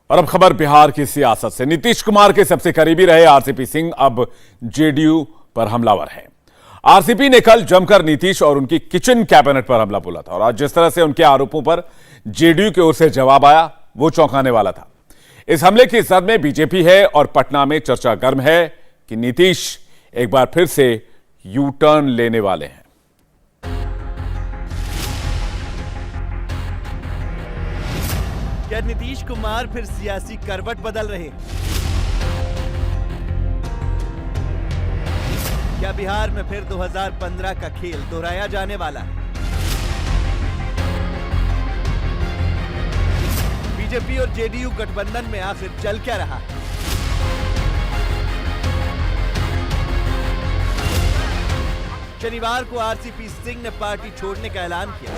और अब खबर बिहार की सियासत से। नीतीश कुमार के सबसे करीबी रहे आरसीपी सिंह अब जेडीयू पर हमलावर हैं। आरसीपी ने कल जमकर नीतीश और उनकी किचन कैबिनेट पर हमला बोला था और आज जिस तरह से उनके आरोपों पर जेडीयू की ओर से जवाब आया वो चौंकाने वाला था। इस हमले की जद में बीजेपी है और पटना में चर्चा गर्म है कि नीतीश एक बार फिर से यू टर्न लेने वाले हैं। क्या नीतीश कुमार फिर सियासी करवट बदल रहे हैं? क्या बिहार में फिर 2015 का खेल दोहराया जाने वाला है? बीजेपी और जेडीयू गठबंधन में आखिर चल क्या रहा है? शनिवार को आरसीपी सिंह ने पार्टी छोड़ने का ऐलान किया,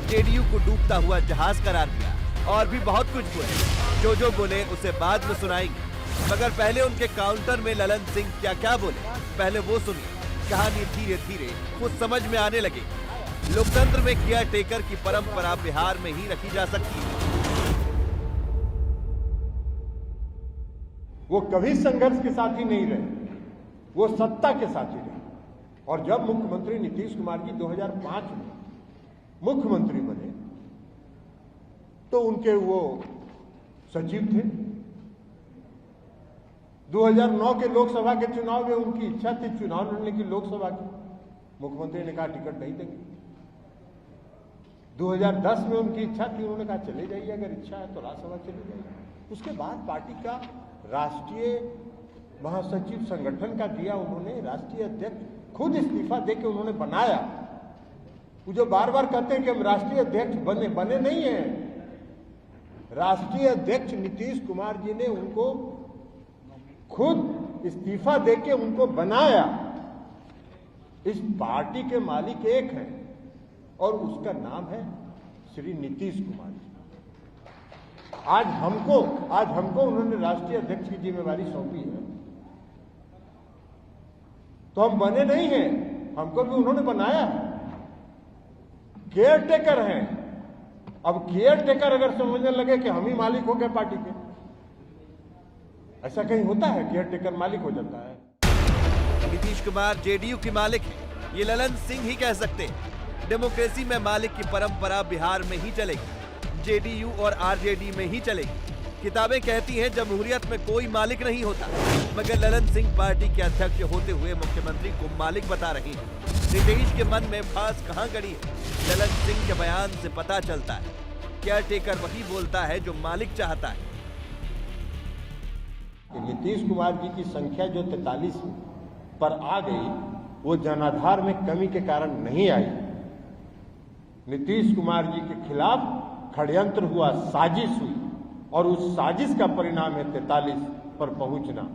जेडीयू को डूबता हुआ जहाज करार दिया और भी बहुत कुछ बोले। जो बोले उसे बाद में सुनाएंगे, मगर पहले उनके काउंटर में ललन सिंह क्या क्या बोले पहले वो सुनिए। कहानी धीरे धीरे कुछ समझ में आने लगी। लोकतंत्र में केयर टेकर की परंपरा बिहार में ही रखी जा सकती है। वो कभी संघर्ष के साथी नहीं रहे, वो सत्ता के साथी रहे। और जब मुख्यमंत्री नीतीश कुमार जी 2005 में मुख्यमंत्री बने तो उनके वो सचिव थे। 2009 के लोकसभा के चुनाव में उनकी इच्छा थी चुनाव लड़ने की लोकसभा की, मुख्यमंत्री ने कहा टिकट नहीं देंगे। 2010 में उनकी इच्छा थी, उन्होंने कहा चले जाइए, अगर इच्छा है तो राज्यसभा चले जाइए। उसके बाद पार्टी का राष्ट्रीय महासचिव संगठन का दिया उन्होंने, राष्ट्रीय अध्यक्ष खुद इस्तीफा देके उन्होंने बनाया। वो जो बार बार कहते हैं कि हम राष्ट्रीय अध्यक्ष बने नहीं है। राष्ट्रीय अध्यक्ष नीतीश कुमार जी ने उनको खुद इस्तीफा देके उनको बनाया। इस पार्टी के मालिक एक हैं और उसका नाम है श्री नीतीश कुमार जी। आज हमको उन्होंने राष्ट्रीय अध्यक्ष की जिम्मेवारी सौंपी है, तो हम बने नहीं हैं, हमको भी उन्होंने बनाया है। केयर टेकर हैं। अब केयर टेकर अगर समझने लगे कि हम ही मालिक हो गए पार्टी के, ऐसा कहीं होता है? केयर टेकर मालिक हो जाता है? नीतीश कुमार जेडीयू के मालिक है, ये ललन सिंह ही कह सकते हैं। डेमोक्रेसी में मालिक की परंपरा बिहार में ही चलेगी, जेडीयू और आरजेडी में ही चलेगी। किताबें कहती हैं जमहूरियत में कोई मालिक नहीं होता, मगर ललन सिंह पार्टी के अध्यक्ष होते हुए मुख्यमंत्री को मालिक बता रही हैं। नीतीश के मन में फांस कहां गड़ी है, ललन सिंह के बयान से पता चलता है। केयर टेकर वही बोलता है जो मालिक चाहता है। नीतीश कुमार जी की संख्या जो 43 पर आ गई, वो जनाधार में कमी के कारण नहीं आई। नीतीश कुमार जी के खिलाफ षड्यंत्र हुआ, साजिश हुई और उस साजिश का परिणाम है 43 पर पहुंचना।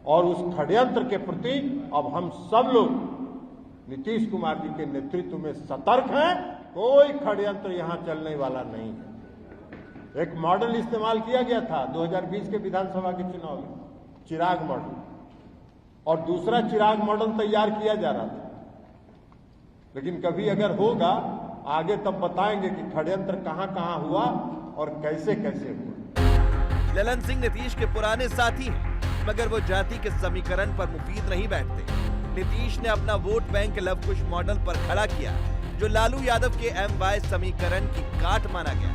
और उस षड्यंत्र के प्रति अब हम सब लोग नीतीश कुमार जी के नेतृत्व में सतर्क हैं। कोई षड्यंत्र यहां चलने वाला नहीं है। एक मॉडल इस्तेमाल किया गया था 2020 के विधानसभा के चुनाव में, चिराग मॉडल, और दूसरा चिराग मॉडल तैयार किया जा रहा था। लेकिन कभी अगर होगा आगे तब बताएंगे कि षड्यंत्र कहां कहां हुआ और कैसे कैसे हुआ। ललन सिंह नीतीश के पुराने साथी हैं, मगर वो जाति के समीकरण पर मुफीद नहीं बैठते। नीतीश ने अपना वोट बैंक लव कुश मॉडल पर खड़ा किया, जो लालू यादव के MY समीकरण की काट माना गया।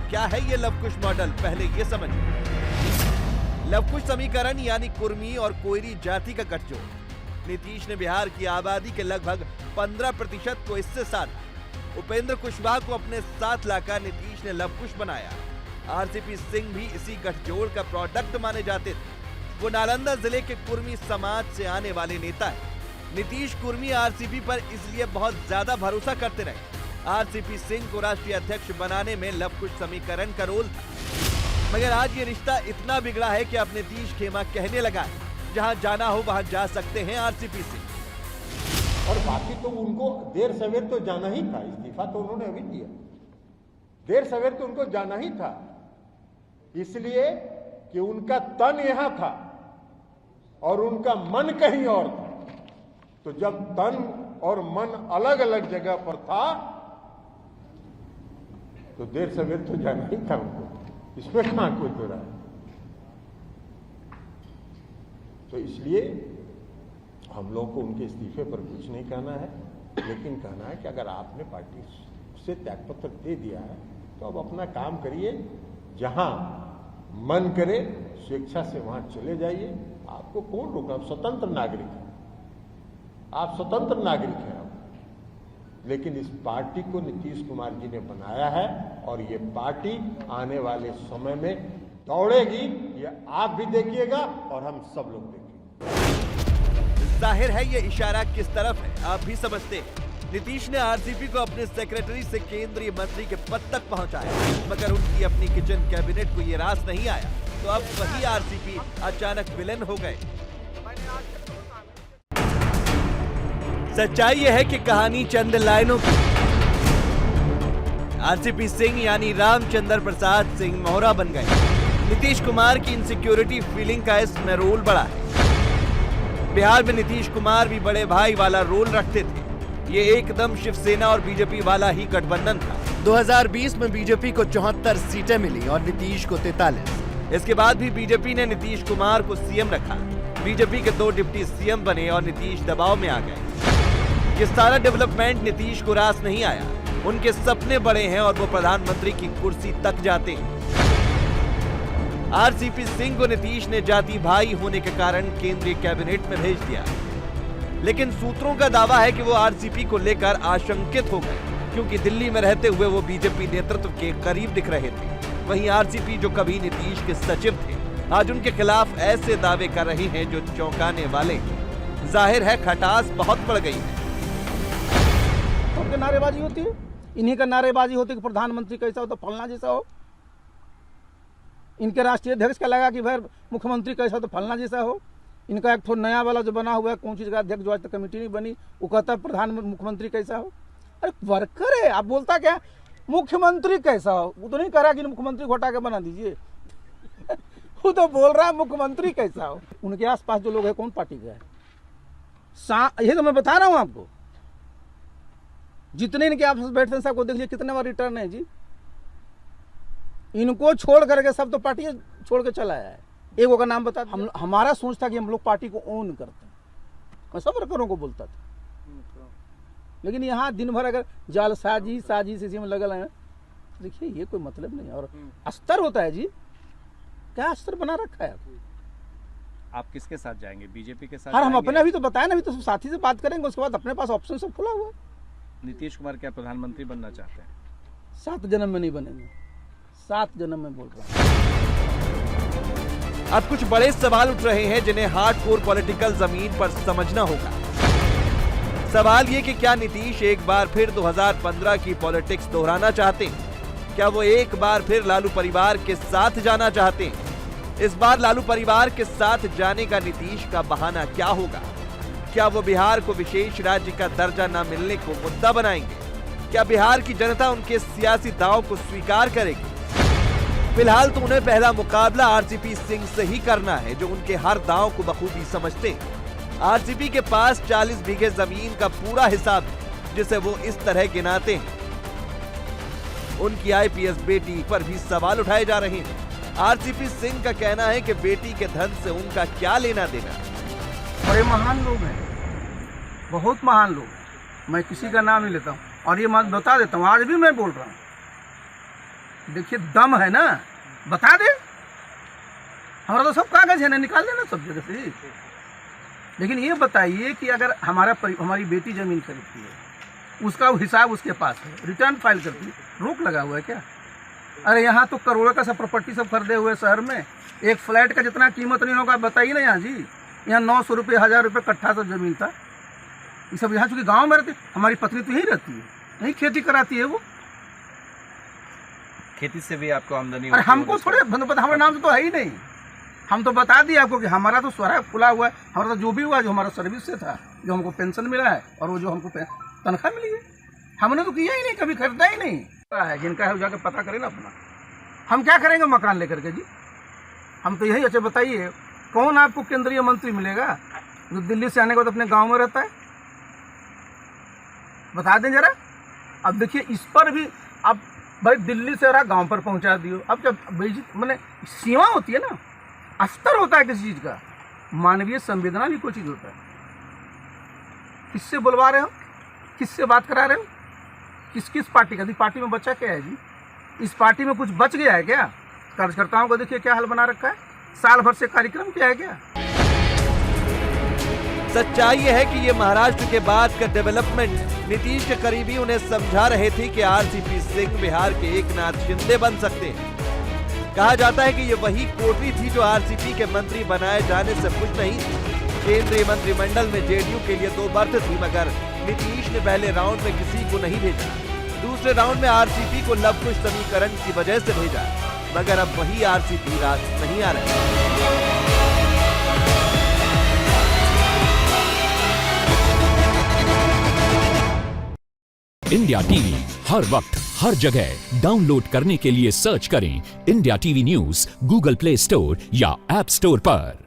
क्या है ये लव कुश मॉडल, पहले ये समझिए। लव कुश समीकरण यानी कुर्मी और कोयरी जाति का गठजोड़। नीतीश ने बिहार की आबादी के लगभग 15% को इससे साधा। उपेंद्र कुशवाहा को अपने साथ लाकर नीतीश ने लव कुश बनाया। आरसीपी सिंह भी इसी गठजोड़ का प्रोडक्ट माने जाते थे। वो नालंदा जिले के कुर्मी समाज से आने वाले नेता है। नीतीश कुर्मी आरसीपी पर इसलिए बहुत ज्यादा भरोसा करते रहे। आरसीपी सिंह को राष्ट्रीय अध्यक्ष बनाने में लव कुश समीकरण का रोल था, मगर आज ये रिश्ता इतना बिगड़ा है कि अब नीतीश खेमा कहने लगा है, जहां जाना हो वहां जा सकते हैं आरसीपी सिंह। और बाकी तो उनको देर सवेर तो जाना ही था, इस्तीफा तो उन्होंने अभी दिया। देर सवेर तो उनको जाना ही था, इसलिए कि उनका तन यहां था और उनका मन कहीं और था। तो जब तन और मन अलग अलग जगह पर था तो देर सवेर तो जाना ही था उनको, इसमें कहां कोई दो रहा है। तो इसलिए हम लोग को उनके इस्तीफे पर कुछ नहीं कहना है, लेकिन कहना है कि अगर आपने पार्टी से त्यागपत्र दे दिया है तो अब अपना काम करिए, जहां मन करे स्वेच्छा से वहां चले जाइए। आपको कौन रोका? आप स्वतंत्र नागरिक हैं, आप स्वतंत्र नागरिक हैं। लेकिन इस पार्टी को नीतीश कुमार जी ने बनाया है और ये पार्टी आने वाले समय में दौड़ेगी, ये आप भी देखिएगा और हम सब लोग देखेंगे। जाहिर है ये इशारा किस तरफ है आप भी समझते हैं। नीतीश ने आरसीपी को अपने सेक्रेटरी से केंद्रीय मंत्री के पद तक पहुंचाया, मगर उनकी अपनी किचन कैबिनेट को ये रास नहीं आया, तो अब वही आरसीपी अचानक विलेन हो गए। सच्चाई यह है कि कहानी चंद लाइनों की। आरसीपी सिंह यानी रामचंद्र प्रसाद सिंह मोहरा बन गए। नीतीश कुमार की इनसिक्योरिटी फीलिंग का इसमें रोल बड़ा है। बिहार में नीतीश कुमार भी बड़े भाई वाला रोल रखते थे। ये एकदम शिवसेना और बीजेपी वाला ही गठबंधन था। 2020 में बीजेपी को 74 सीटें मिली और नीतीश को 43। इसके बाद भी बीजेपी ने नीतीश कुमार को सीएम रखा। बीजेपी के 2 डिप्टी सीएम बने और नीतीश दबाव में आ गए। ये सारा डेवलपमेंट नीतीश को रास नहीं आया। उनके सपने बड़े हैं और वो प्रधानमंत्री की कुर्सी तक जाते हैं। आरसीपी सिंह को नीतीश ने जाति भाई होने के कारण केंद्रीय कैबिनेट में भेज दिया, लेकिन सूत्रों का दावा है कि वो आरसीपी को लेकर आशंकित हो गए, क्योंकि दिल्ली में रहते हुए वो बीजेपी नेतृत्व के करीब दिख रहे थे। वहीं आरसीपी जो कभी नीतीश के सचिव थे, आज उनके खिलाफ ऐसे दावे कर रहे हैं जो चौंकाने वाले। जाहिर है खटास बहुत बढ़ गई है। उनके नारेबाजी होती है, इन्हीं का नारेबाजी होती है कि प्रधानमंत्री कैसा हो तो फलना जैसा हो। इनके राष्ट्रीय अध्यक्ष का लगा कि भाई मुख्यमंत्री कैसा हो तो फलना जैसा हो। इनका एक थोड़ा नया वाला जो बना हुआ है कौन चीज का अध्यक्ष, जो आज तक कमेटी नहीं बनी, वो कहता है प्रधानमंत्री मुख्यमंत्री कैसा हो। अरे वर्कर है, आप बोलता क्या मुख्यमंत्री कैसा हो? वो तो नहीं कह रहा कि मुख्यमंत्री को हटा के बना दीजिए वो तो बोल रहा है मुख्यमंत्री कैसा हो। उनके आसपास जो लोग है कौन पार्टी का है, ये तो मैं बता रहा हूँ आपको। जितने इनके आपस में बैठते हैं सबको देख लीजिए कितने बार रिटर्न है जी। इनको छोड़ करके सब तो पार्टी छोड़ के चला आया है। एक का नाम बता। हमारा सोच था कि हम लोग पार्टी को ओन करते हैं, मैं सब वर्करों को बोलता था। लेकिन यहाँ दिन भर अगर जालसाजी साजिश इसी में लगल है, देखिए ये कोई मतलब नहीं है। और अस्तर होता है जी, क्या अस्तर बना रखा है। आप किसके साथ जाएंगे? बीजेपी के साथ? हाँ, हम अपने अभी तो बताया ना, अभी तो साथी से बात करेंगे, उसके बाद अपने पास ऑप्शन सब खुला हुआ है। नीतीश कुमार क्या प्रधानमंत्री बनना चाहते हैं? 7 जन्म में नहीं बनेंगे, 7 जन्म में बोल रहा हूँ। अब कुछ बड़े सवाल उठ रहे हैं जिन्हें हार्डकोर पॉलिटिकल जमीन पर समझना होगा। सवाल ये कि क्या नीतीश एक बार फिर 2015 की पॉलिटिक्स दोहराना चाहते हैं? क्या वो एक बार फिर लालू परिवार के साथ जाना चाहते हैं? इस बार लालू परिवार के साथ जाने का नीतीश का बहाना क्या होगा? क्या वो बिहार को विशेष राज्य का दर्जा न मिलने को मुद्दा बनाएंगे? क्या बिहार की जनता उनके सियासी दांव को स्वीकार करेगी? फिलहाल तो उन्हें पहला मुकाबला आरसीपी सिंह से ही करना है, जो उनके हर दांव को बखूबी समझते हैं। आरसीपी के पास 40 बीघे जमीन का पूरा हिसाब है, जिसे वो इस तरह गिनाते हैं। उनकी आईपीएस बेटी पर भी सवाल उठाए जा रहे हैं। आरसीपी सिंह का कहना है कि बेटी के धन से उनका क्या लेना देना। बड़े महान लोग हैं, बहुत महान लोग हैं, मैं किसी का नाम नहीं लेता हूँ। और ये मैं बता देता हूँ, आज भी मैं बोल रहा हूँ, देखिए दम है ना, बता दे। हमारा तो सब कागज है ना, निकाल देना सब जगह से। लेकिन ये बताइए कि अगर हमारी बेटी जमीन खरीदती है, उसका हिसाब उसके पास है, रिटर्न फाइल करती है, रोक लगा हुआ है क्या? अरे यहाँ तो करोड़ों का सब प्रॉपर्टी सब खरीदे हुए शहर में, एक फ्लैट का जितना कीमत नहीं होगा बताइए ना। यहाँ जी यहाँ 900 रुपये 1000 रुपये कट्ठा सब जमीन था। ये सब यहाँ चूंकि गाँव में रहती, हमारी पत्नी तो यहीं रहती है, यहीं खेती कराती है वो। खेती से भी आपको आमदनी? अरे हमको थोड़े हमारा नाम तो है ही नहीं। हम तो बता दिए आपको कि हमारा तो स्वरा खुला हुआ है। हमारा तो जो भी हुआ, जो हमारा सर्विस से था, जो हमको पेंशन मिला है और वो जो हमको तनख्वाह मिली है, हमने तो किया ही नहीं, कभी खरीदा ही नहीं है। जिनका है जाकर पता करें ना अपना। हम क्या करेंगे मकान लेकर के जी? हम तो यही। अच्छा बताइए, कौन आपको केंद्रीय मंत्री मिलेगा जो दिल्ली से आने के बाद अपने गाँव में रहता है? बता दें जरा। अब देखिए इस पर भी अब भाई दिल्ली से रहा गांव पर पहुंचा दियो। अब जब मैंने सीमा होती है ना, अस्तर होता है किसी चीज़ का। मानवीय संवेदना भी कोई चीज़ होता है। किससे बुलवा रहे हो, किससे बात करा रहे हो, किस किस पार्टी का? पार्टी में बचा क्या है जी? इस पार्टी में कुछ बच गया है क्या? कार्यकर्ताओं को देखिए क्या हाल बना रखा है, साल भर से कार्यक्रम क्या है क्या? सच्चाई यह है कि ये महाराष्ट्र के बाद का डेवलपमेंट नीतीश के करीबी उन्हें समझा रहे थे कि आरसीपी सिंह बिहार के एकनाथ शिंदे बन सकते हैं। कहा जाता है कि ये वही कोटरी थी जो आरसीपी के मंत्री बनाए जाने से खुश नहीं थी। केंद्रीय मंत्रिमंडल में जेडीयू के लिए 2 बर्थ थी, मगर नीतीश ने पहले राउंड में किसी को नहीं भेजा। दूसरे राउंड में आरसीपी को लव कुश समीकरण की वजह से भेजा, मगर अब वही आरसीपी राज नहीं आ रहा है। इंडिया टीवी हर वक्त हर जगह डाउनलोड करने के लिए सर्च करें India TV news Google play store या ऐप स्टोर पर।